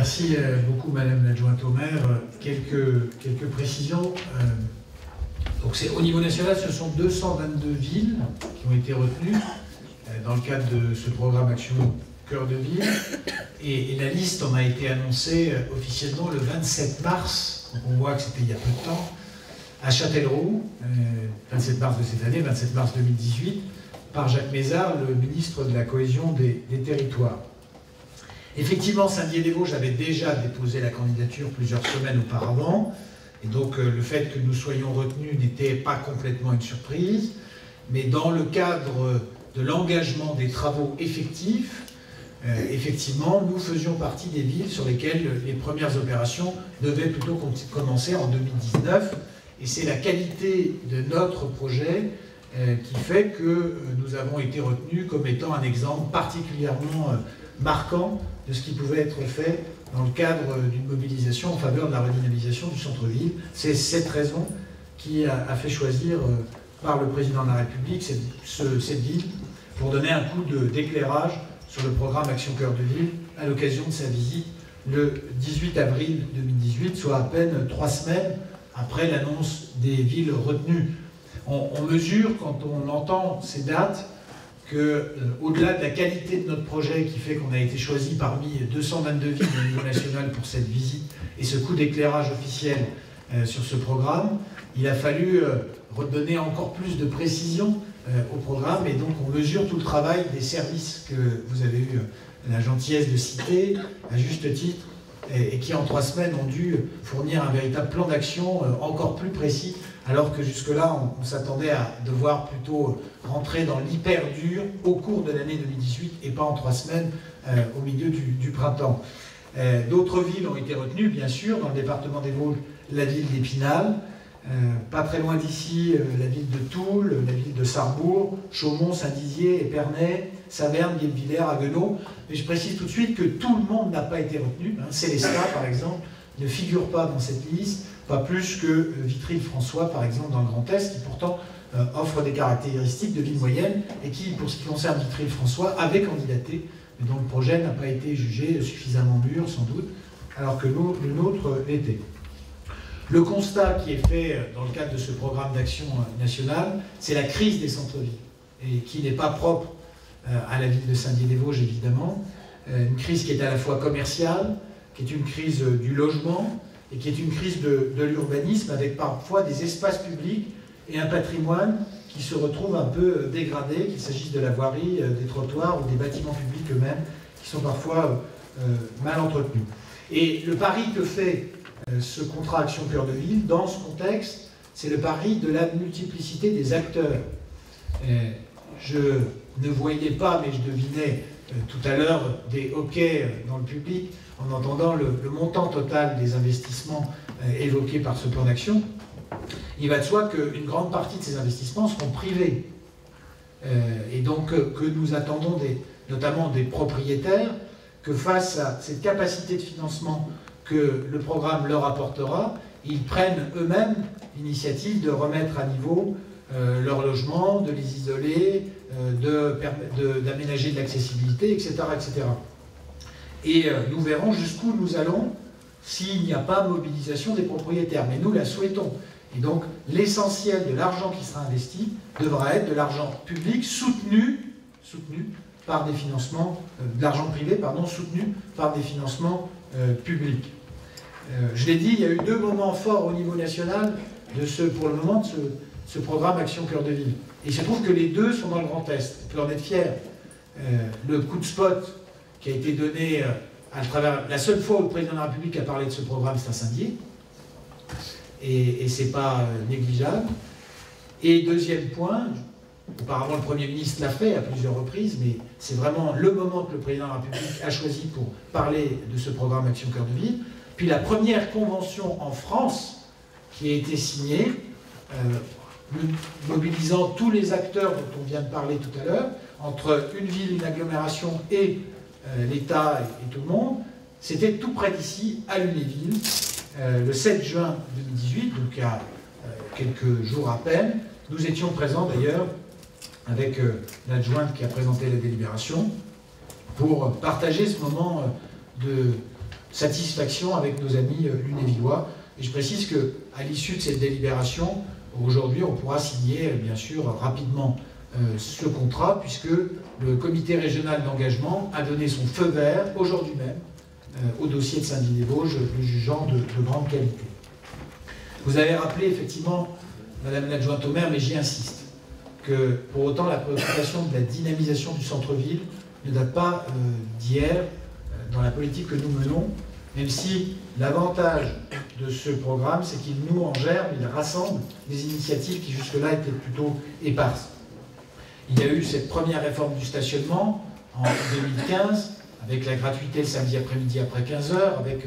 Merci beaucoup, Madame l'adjointe au maire. Quelques précisions. Donc au niveau national, ce sont 222 villes qui ont été retenues dans le cadre de ce programme Action Cœur de Ville. Et la liste en a été annoncée officiellement le 27 mars. Donc on voit que c'était il y a peu de temps, à Châtellerault, 27 mars de cette année, 27 mars 2018, par Jacques Mézard, le ministre de la Cohésion des Territoires. Effectivement, Saint-Dié-des-Vosges avait déjà déposé la candidature plusieurs semaines auparavant, et donc le fait que nous soyons retenus n'était pas complètement une surprise, mais dans le cadre de l'engagement des travaux effectifs, effectivement, nous faisions partie des villes sur lesquelles les premières opérations devaient plutôt commencer en 2019, et c'est la qualité de notre projet qui fait que nous avons été retenus comme étant un exemple particulièrement marquant de ce qui pouvait être fait dans le cadre d'une mobilisation en faveur de la redynamisation du centre-ville. C'est cette raison qui a fait choisir par le président de la République cette ville pour donner un coup d'éclairage sur le programme Action Cœur de Ville à l'occasion de sa visite le 18 avril 2018, soit à peine 3 semaines après l'annonce des villes retenues. On mesure, quand on entend ces dates, qu'au-delà de la qualité de notre projet qui fait qu'on a été choisi parmi 222 villes au niveau national pour cette visite et ce coup d'éclairage officiel sur ce programme, il a fallu redonner encore plus de précision au programme, et donc on mesure tout le travail des services que vous avez eu la gentillesse de citer à juste titre, et qui en 3 semaines ont dû fournir un véritable plan d'action encore plus précis, alors que jusque-là on s'attendait à devoir plutôt rentrer dans l'hyper dur au cours de l'année 2018 et pas en 3 semaines au milieu du printemps. D'autres villes ont été retenues, bien sûr, dans le département des Vosges, la ville d'Épinal, pas très loin d'ici, la ville de Toul, la ville de Sarrebourg, Chaumont, Saint-Dizier, Épernay, Saverne, Guebwiller, Haguenau. Mais je précise tout de suite que tout le monde n'a pas été retenu. Célestat, par exemple, ne figure pas dans cette liste, pas plus que Vitry-le-François, par exemple, dans le Grand Est, qui pourtant offre des caractéristiques de ville moyenne, et qui, pour ce qui concerne Vitry-le-François, avait candidaté, mais dont le projet n'a pas été jugé suffisamment mûr, sans doute, alors que le nôtre l'était. Le constat qui est fait dans le cadre de ce programme d'action nationale, c'est la crise des centres-villes, et qui n'est pas propre à la ville de Saint-Dié-des-Vosges, évidemment. Une crise qui est à la fois commerciale, qui est une crise du logement, et qui est une crise de l'urbanisme, avec parfois des espaces publics et un patrimoine qui se retrouvent un peu dégradés, qu'il s'agisse de la voirie, des trottoirs ou des bâtiments publics eux-mêmes, qui sont parfois mal entretenus. Et le pari que fait ce contrat Action Cœur de Ville, dans ce contexte, c'est le pari de la multiplicité des acteurs. Je ne voyais pas, mais je devinais tout à l'heure des hoquets dans le public en entendant le montant total des investissements évoqués par ce plan d'action. Il va de soi qu'une grande partie de ces investissements seront privés. Et donc que nous attendons notamment des propriétaires que face à cette capacité de financement que le programme leur apportera, ils prennent eux-mêmes l'initiative de remettre à niveau leur logement, de les isoler, d'aménager de l'accessibilité, etc., etc. Et nous verrons jusqu'où nous allons s'il n'y a pas mobilisation des propriétaires. Mais nous la souhaitons. Et donc l'essentiel de l'argent qui sera investi devra être de l'argent public soutenu par des financements, de l'argent privé, pardon, soutenu par des financements publics. Je l'ai dit, il y a eu 2 moments forts au niveau national pour le moment de ce programme Action Cœur de Ville. Et il se trouve que les 2 sont dans le Grand Est. On peut en être fier. Le coup de spot qui a été donné à travers... La seule fois où le président de la République a parlé de ce programme, c'est à Saint-Dié. Et c'est pas négligeable. Et deuxième point, auparavant le Premier ministre l'a fait à plusieurs reprises, mais c'est vraiment le moment que le président de la République a choisi pour parler de ce programme Action Cœur de Ville. Puis la première convention en France qui a été signée, mobilisant tous les acteurs dont on vient de parler tout à l'heure, entre une ville, une agglomération et l'État et tout le monde, c'était tout près d'ici, à Lunéville, le 7 juin 2018, donc il y a quelques jours à peine. Nous étions présents d'ailleurs avec l'adjointe qui a présenté la délibération pour partager ce moment de satisfaction avec nos amis lunévillois. Et je précise qu'à l'issue de cette délibération, aujourd'hui, on pourra signer, bien sûr, rapidement ce contrat, puisque le comité régional d'engagement a donné son feu vert, aujourd'hui même, au dossier de Saint-Dié-des-Vosges, le jugeant de grande qualité. Vous avez rappelé, effectivement, Madame l'adjointe au maire, mais j'y insiste, que pour autant, la préoccupation de la dynamisation du centre-ville ne date pas d'hier dans la politique que nous menons, même si l'avantage de ce programme, c'est qu'il noue en germe, il rassemble des initiatives qui jusque-là étaient plutôt éparses. Il y a eu cette première réforme du stationnement en 2015, avec la gratuité le samedi après-midi après 15h, avec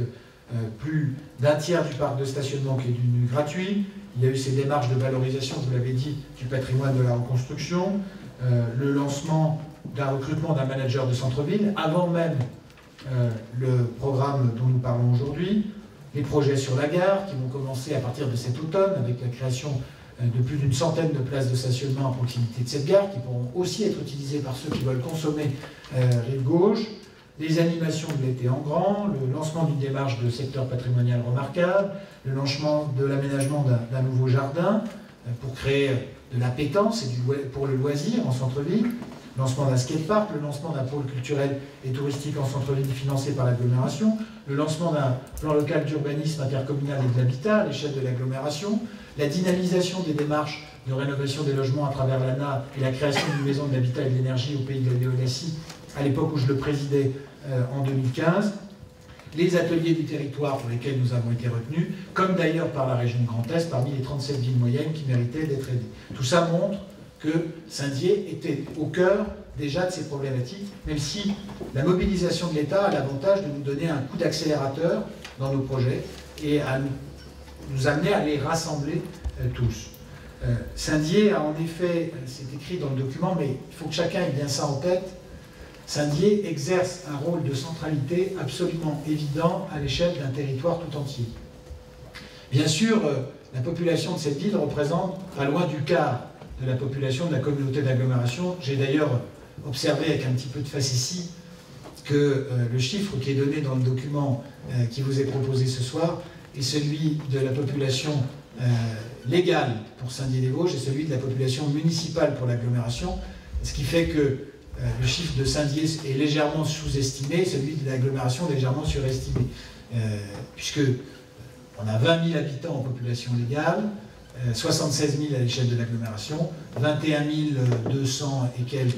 plus d'un tiers du parc de stationnement qui est devenu gratuit. Il y a eu ces démarches de valorisation, vous l'avez dit, du patrimoine de la reconstruction, le lancement d'un recrutement d'un manager de centre-ville, avant même le programme dont nous parlons aujourd'hui, les projets sur la gare qui vont commencer à partir de cet automne avec la création de plus d'une centaine de places de stationnement à proximité de cette gare qui pourront aussi être utilisées par ceux qui veulent consommer rive gauche, les animations de l'été en grand, le lancement d'une démarche de secteur patrimonial remarquable, le lancement de l'aménagement d'un nouveau jardin pour créer de l'appétence et pour le loisir en centre-ville, le lancement d'un skatepark, le lancement d'un pôle culturel et touristique en centre-ville financé par l'agglomération, le lancement d'un plan local d'urbanisme intercommunal et de l'habitat à l'échelle de l'agglomération, la dynamisation des démarches de rénovation des logements à travers l'ANA et la création d'une maison de l'habitat et de l'énergie au pays de la Léonacie à l'époque où je le présidais en 2015, les ateliers du territoire pour lesquels nous avons été retenus, comme d'ailleurs par la région Grand Est, parmi les 37 villes moyennes qui méritaient d'être aidées. Tout ça montre que Saint-Dié était au cœur déjà de ces problématiques, même si la mobilisation de l'État a l'avantage de nous donner un coup d'accélérateur dans nos projets et à nous amener à les rassembler tous. Saint-Dié a en effet, c'est écrit dans le document, mais il faut que chacun ait bien ça en tête, Saint-Dié exerce un rôle de centralité absolument évident à l'échelle d'un territoire tout entier. Bien sûr, la population de cette ville représente pas loin du quart de la population de la communauté d'agglomération. J'ai d'ailleurs observé avec un petit peu de facétie que le chiffre qui est donné dans le document qui vous est proposé ce soir est celui de la population légale pour Saint-Dié-des-Vosges et celui de la population municipale pour l'agglomération, ce qui fait que le chiffre de Saint-Dié est légèrement sous-estimé, celui de l'agglomération légèrement surestimé, puisque on a 20 000 habitants en population légale, 76 000 à l'échelle de l'agglomération, 21 200 et quelques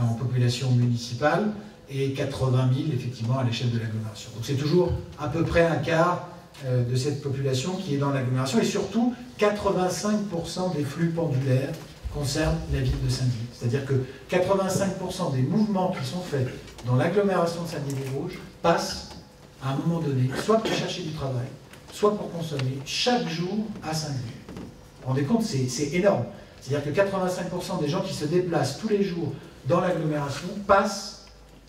en population municipale, et 80 000 effectivement à l'échelle de l'agglomération. Donc c'est toujours à peu près un quart de cette population qui est dans l'agglomération, et surtout 85% des flux pendulaires concernent la ville de Saint-Dié. C'est-à-dire que 85% des mouvements qui sont faits dans l'agglomération de Saint-Dié-des-Vosges passent à un moment donné, soit pour chercher du travail, soit pour consommer, chaque jour à Saint-Dié. Vous vous rendez compte, c'est énorme. C'est-à-dire que 85% des gens qui se déplacent tous les jours dans l'agglomération passent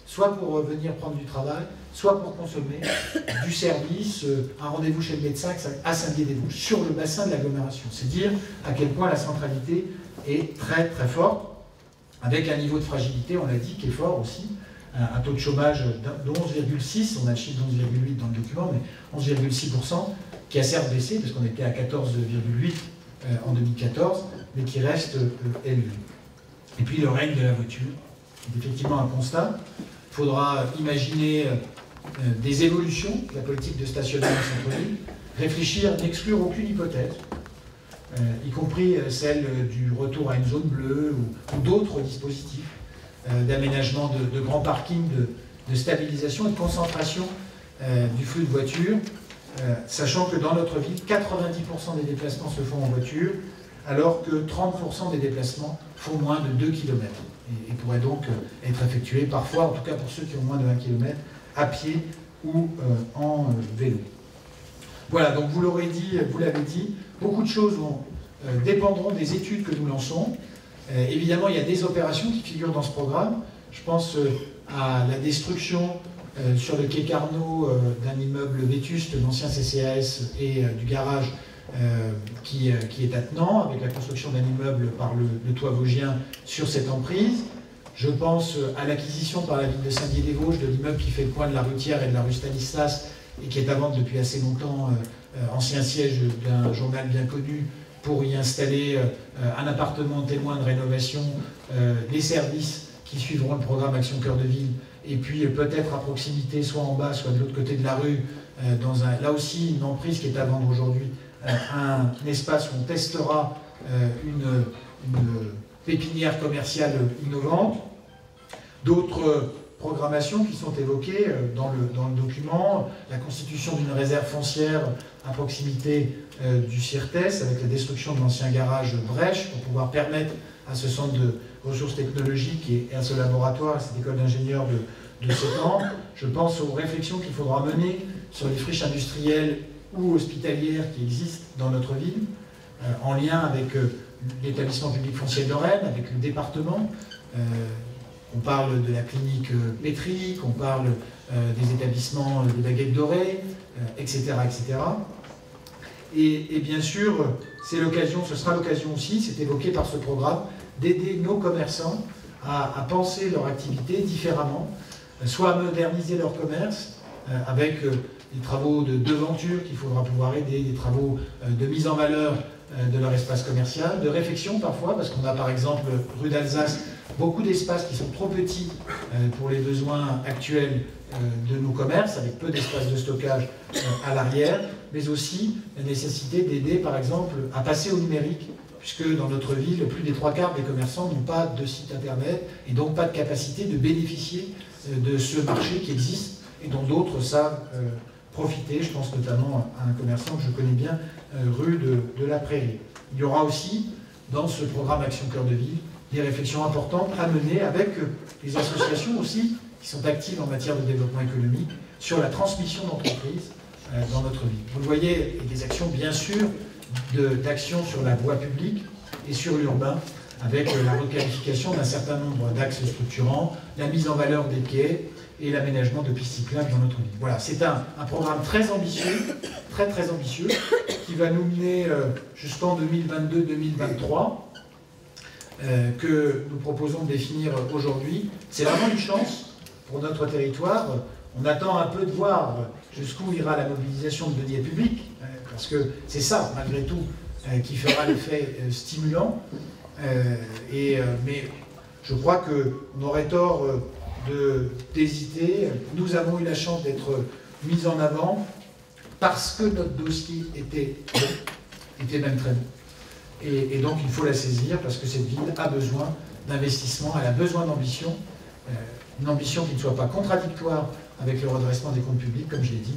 soit pour venir prendre du travail, soit pour consommer du service, un rendez-vous chez le médecin à Saint-Dié-des-Vosges, sur le bassin de l'agglomération. C'est dire à quel point la centralité est très très forte, avec un niveau de fragilité, on l'a dit, qui est fort aussi, un taux de chômage de 11,6, on a le chiffre de 11,8 dans le document, mais 11,6%, qui a certes baissé, parce qu'on était à 14,8 en 2014, mais qui reste élevé. Et puis le règne de la voiture, c'est effectivement un constat. Il faudra imaginer des évolutions de la politique de stationnement en centre-ville, réfléchir, n'exclure aucune hypothèse, y compris celle du retour à une zone bleue ou d'autres dispositifs d'aménagement de grands parkings, de stabilisation et de concentration du flux de voitures, sachant que dans notre ville, 90% des déplacements se font en voiture, alors que 30% des déplacements font moins de 2 km et pourraient donc être effectués parfois, en tout cas pour ceux qui ont moins de 1 km, à pied ou en vélo. Voilà, donc vous l'avez dit, beaucoup de choses dépendront des études que nous lançons. Évidemment, il y a des opérations qui figurent dans ce programme. Je pense à la destruction sur le quai Carnot d'un immeuble vétuste, l'ancien CCAS et du garage qui est attenant, avec la construction d'un immeuble par le toit vosgien sur cette emprise. Je pense à l'acquisition par la ville de Saint-Dié-des-Vosges de l'immeuble qui fait le coin de la rue Thiers et de la rue Stanislas, et qui est à vendre depuis assez longtemps, ancien siège d'un journal bien connu, pour y installer un appartement témoin de rénovation, les services qui suivront le programme Action Cœur de Ville, et puis peut-être à proximité, soit en bas, soit de l'autre côté de la rue, là aussi une emprise qui est à vendre aujourd'hui, un espace où on testera une pépinière commerciale innovante. D'autres programmations qui sont évoquées dans le document, la constitution d'une réserve foncière à proximité du CIRTES, avec la destruction de l'ancien garage Brèche, pour pouvoir permettre à ce centre de ressources technologiques et à ce laboratoire, à cette école d'ingénieurs de s'étendre. Je pense aux réflexions qu'il faudra mener sur les friches industrielles ou hospitalières qui existent dans notre ville, en lien avec l'établissement public foncier de Lorraine, avec le département. On parle de la clinique pétrique, on parle des établissements des baguettes dorées, etc., etc. Et bien sûr, ce sera l'occasion aussi, c'est évoqué par ce programme, d'aider nos commerçants à penser leur activité différemment, soit à moderniser leur commerce avec des travaux de devanture qu'il faudra pouvoir aider, des travaux de mise en valeur de leur espace commercial, de réflexion parfois, parce qu'on a par exemple rue d'Alsace beaucoup d'espaces qui sont trop petits pour les besoins actuels de nos commerces, avec peu d'espace de stockage à l'arrière, mais aussi la nécessité d'aider par exemple à passer au numérique, puisque dans notre ville, plus des 3/4 des commerçants n'ont pas de site internet et donc pas de capacité de bénéficier de ce marché qui existe et dont d'autres savent profiter. Je pense notamment à un commerçant que je connais bien, rue de la Prairie. Il y aura aussi, dans ce programme Action Cœur de Ville, des réflexions importantes à mener avec les associations aussi qui sont actives en matière de développement économique sur la transmission d'entreprises dans notre ville. Vous le voyez, et des actions bien sûr d'actions sur la voie publique et sur l'urbain, avec la requalification d'un certain nombre d'axes structurants, la mise en valeur des quais et l'aménagement de pistes cyclables dans notre ville. Voilà, c'est un programme très ambitieux, très ambitieux, qui va nous mener jusqu'en 2022-2023, que nous proposons de définir aujourd'hui. C'est vraiment une chance pour notre territoire. On attend un peu de voir jusqu'où ira la mobilisation de deniers publics, parce que c'est ça, malgré tout, qui fera l'effet stimulant. Mais je crois qu'on aurait tort d'hésiter. Nous avons eu la chance d'être mis en avant parce que notre dossier était même très bon. Et donc il faut la saisir parce que cette ville a besoin d'investissement, elle a besoin d'ambition, une ambition qui ne soit pas contradictoire avec le redressement des comptes publics, comme je l'ai dit.